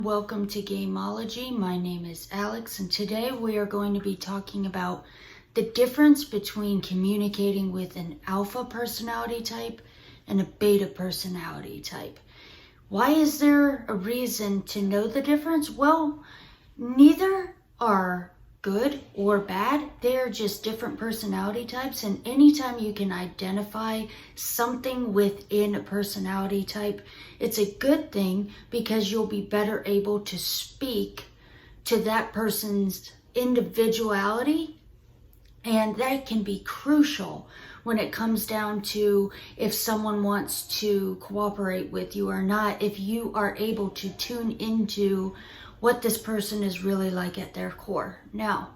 Welcome to Gameology. My name is Alex, and today we are going to be talking about the difference between communicating with an alpha personality type and a beta personality type. Why is there a reason to know the difference? Well, neither are good or bad. They're just different personality types, and anytime you can identify something within a personality type, it's a good thing because you'll be better able to speak to that person's individuality, and that can be crucial when it comes down to if someone wants to cooperate with you or not, if you are able to tune into what this person is really like at their core. Now,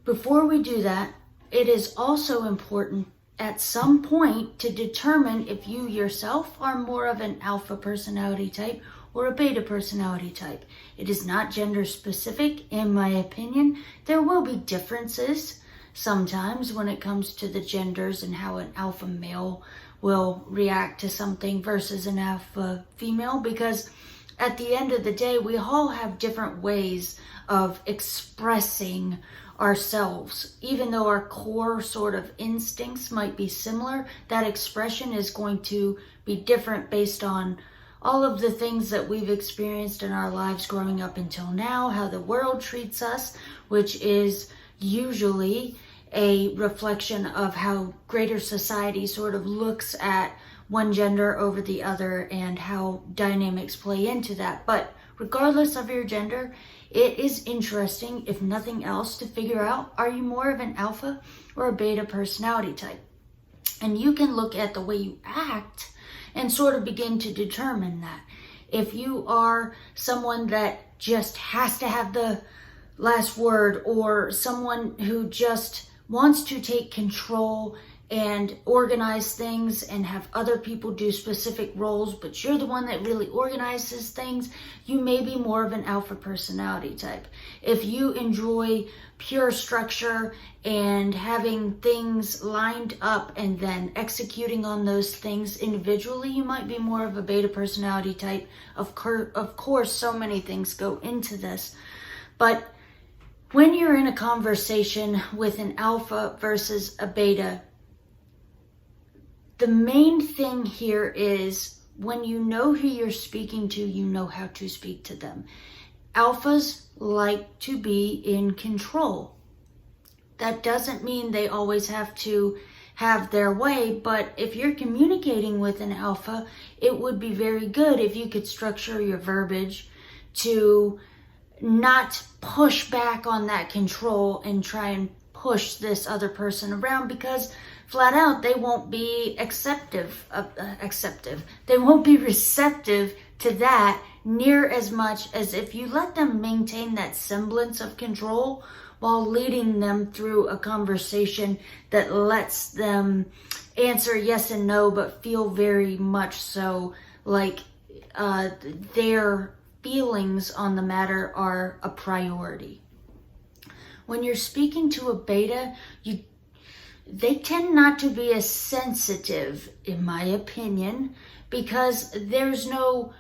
before we do that, it is also important at some point to determine if you yourself are more of an alpha personality type or a beta personality type. It is not gender specific, in my opinion. There will be differences sometimes when it comes to the genders and how an alpha male will react to something versus an alpha female, because at the end of the day, we all have different ways of expressing ourselves. Even though our core sort of instincts might be similar, that expression is going to be different based on all of the things that we've experienced in our lives growing up until now, how the world treats us, which is usually a reflection of how greater society sort of looks at one gender over the other and how dynamics play into that. But regardless of your gender, it is interesting, if nothing else, to figure out, are you more of an alpha or a beta personality type? And you can look at the way you act and sort of begin to determine that. If you are someone that just has to have the last word, or someone who just wants to take control and organize things and have other people do specific roles, but you're the one that really organizes things, you may be more of an alpha personality type. If you enjoy pure structure and having things lined up and then executing on those things individually, you might be more of a beta personality type. Of course, so many things go into this, but when you're in a conversation with an alpha versus a beta, the main thing here is when you know who you're speaking to, you know how to speak to them. Alphas like to be in control. That doesn't mean they always have to have their way, but if you're communicating with an alpha, it would be very good if you could structure your verbiage to not push back on that control and try and push this other person around, because flat out they won't be they won't be receptive to that near as much as if you let them maintain that semblance of control while leading them through a conversation that lets them answer yes and no, but feel very much so like their feelings on the matter are a priority. When you're speaking to a beta, they tend not to be as sensitive, in my opinion, because there's no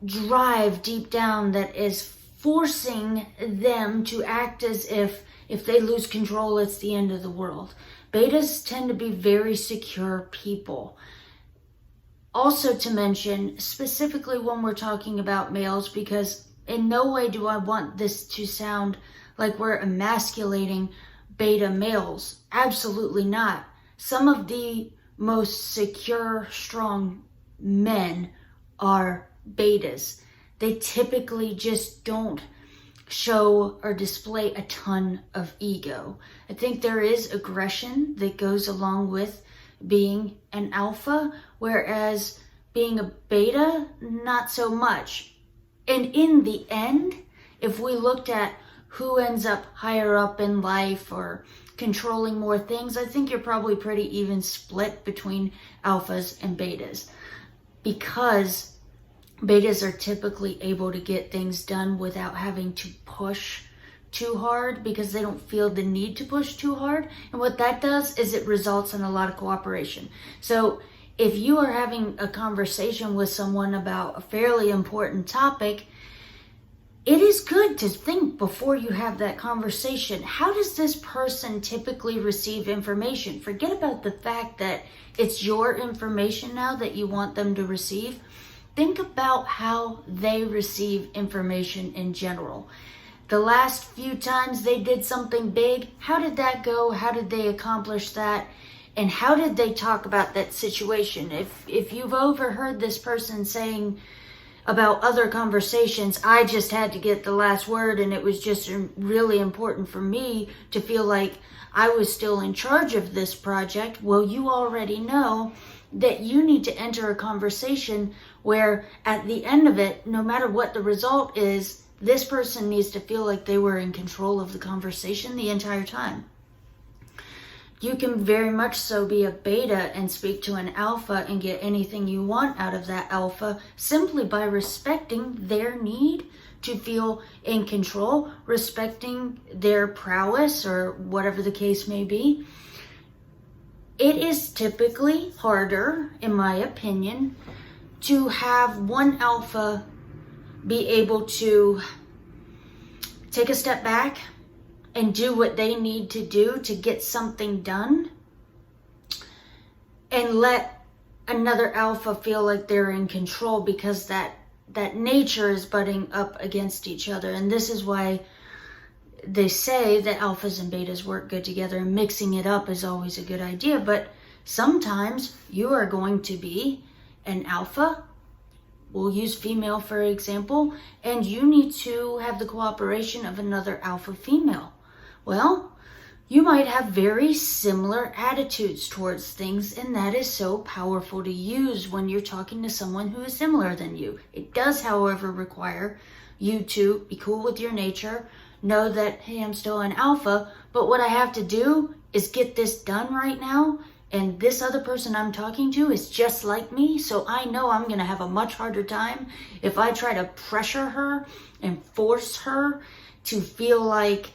drive deep down that is forcing them to act as if they lose control, it's the end of the world. Betas tend to be very secure people. Also to mention, specifically when we're talking about males, because in no way do I want this to sound like we're emasculating beta males. Absolutely not. Some of the most secure, strong men are betas. They typically just don't show or display a ton of ego. I think there is aggression that goes along with being an alpha, whereas being a beta, not so much. And in the end, if we looked at who ends up higher up in life or controlling more things, I think you're probably pretty even split between alphas and betas, because betas are typically able to get things done without having to push too hard, because they don't feel the need to push too hard. And what that does is it results in a lot of cooperation. So if you are having a conversation with someone about a fairly important topic, it is good to think before you have that conversation. How does this person typically receive information? Forget about the fact that it's your information now that you want them to receive. Think about how they receive information in general. The last few times they did something big, how did that go? How did they accomplish that? And how did they talk about that situation? If you've overheard this person saying about other conversations, I just had to get the last word and it was just really important for me to feel like I was still in charge of this project. Well, you already know that you need to enter a conversation where at the end of it, no matter what the result is, this person needs to feel like they were in control of the conversation the entire time. You can very much so be a beta and speak to an alpha and get anything you want out of that alpha simply by respecting their need to feel in control, respecting their prowess or whatever the case may be. It is typically harder, in my opinion, to have one alpha be able to take a step back and do what they need to do to get something done, and let another alpha feel like they're in control, because that nature is butting up against each other. And this is why they say that alphas and betas work good together, and mixing it up is always a good idea. But sometimes you are going to be an alpha, we'll use female for example, and you need to have the cooperation of another alpha female. Well, you might have very similar attitudes towards things, and that is so powerful to use when you're talking to someone who is similar than you. It does, however, require you to be cool with your nature, know that, hey, I'm still an alpha, but what I have to do is get this done right now, and this other person I'm talking to is just like me, so I know I'm going to have a much harder time if I try to pressure her and force her to feel like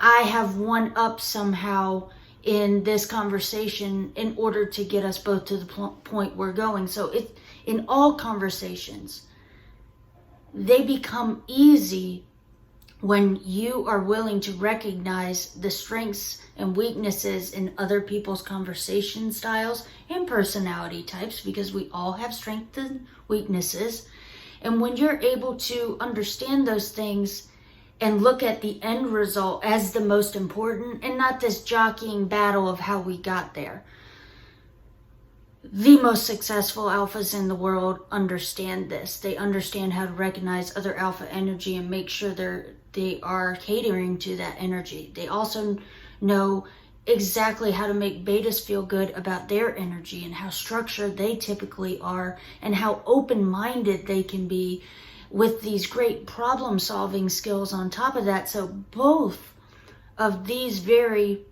I have one up somehow in this conversation in order to get us both to the point we're going. So in all conversations, they become easy when you are willing to recognize the strengths and weaknesses in other people's conversation styles and personality types, because we all have strengths and weaknesses. And when you're able to understand those things and look at the end result as the most important, and not this jockeying battle of how we got there. The most successful alphas in the world understand this. They understand how to recognize other alpha energy and make sure they are catering to that energy. They also know exactly how to make betas feel good about their energy and how structured they typically are and how open-minded they can be with these great problem-solving skills on top of that. So both of these very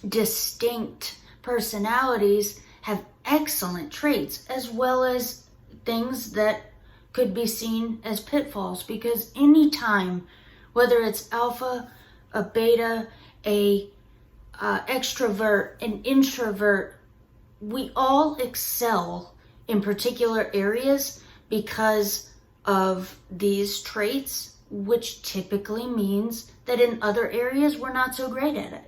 distinct personalities have excellent traits, as well as things that could be seen as pitfalls, because anytime, whether it's alpha, a beta, a extrovert, an introvert, we all excel in particular areas because of these traits, which typically means that in other areas we're not so great at it.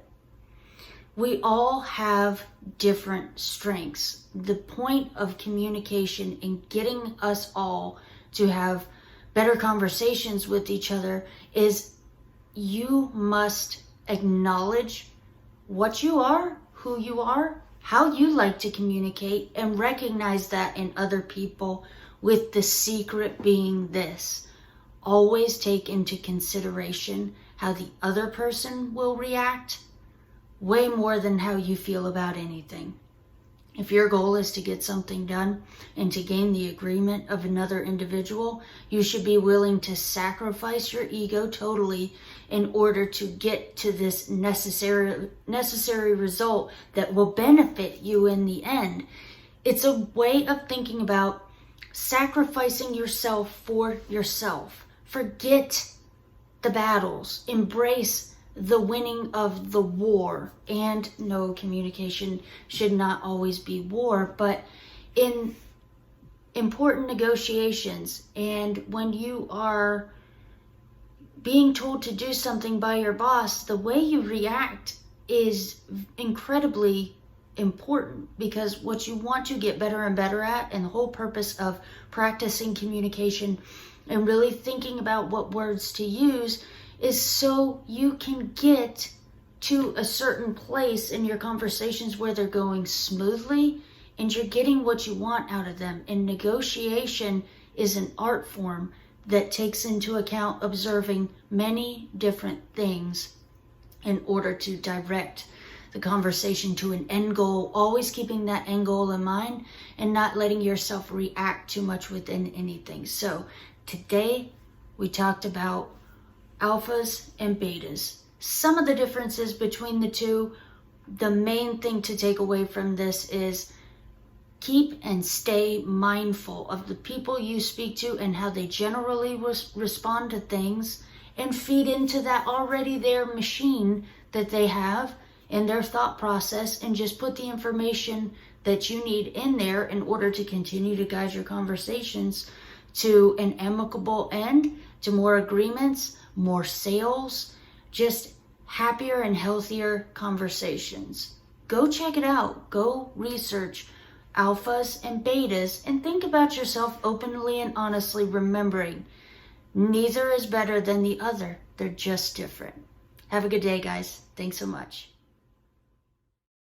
We all have different strengths. The point of communication and getting us all to have better conversations with each other is you must acknowledge what you are, who you are, how you like to communicate, and recognize that in other people, with the secret being this: always take into consideration how the other person will react way more than how you feel about anything. If your goal is to get something done and to gain the agreement of another individual, you should be willing to sacrifice your ego totally in order to get to this necessary result that will benefit you in the end. It's a way of thinking about sacrificing yourself for yourself. Forget the battles. Embrace the winning of the war. And no, communication should not always be war, but in important negotiations and when you are being told to do something by your boss, the way you react is incredibly important, because what you want to get better and better at, and the whole purpose of practicing communication and really thinking about what words to use, is so you can get to a certain place in your conversations where they're going smoothly and you're getting what you want out of them. And negotiation is an art form that takes into account observing many different things in order to direct the conversation to an end goal, always keeping that end goal in mind and not letting yourself react too much within anything. So today we talked about alphas and betas, some of the differences between the two. The main thing to take away from this is keep and stay mindful of the people you speak to and how they generally respond to things, and feed into that already there machine that they have in their thought process, and just put the information that you need in there in order to continue to guide your conversations to an amicable end, to more agreements, more sales, just happier and healthier conversations. Go check it out. Go research alphas and betas and think about yourself openly and honestly, remembering neither is better than the other. They're just different. Have a good day, guys. Thanks so much.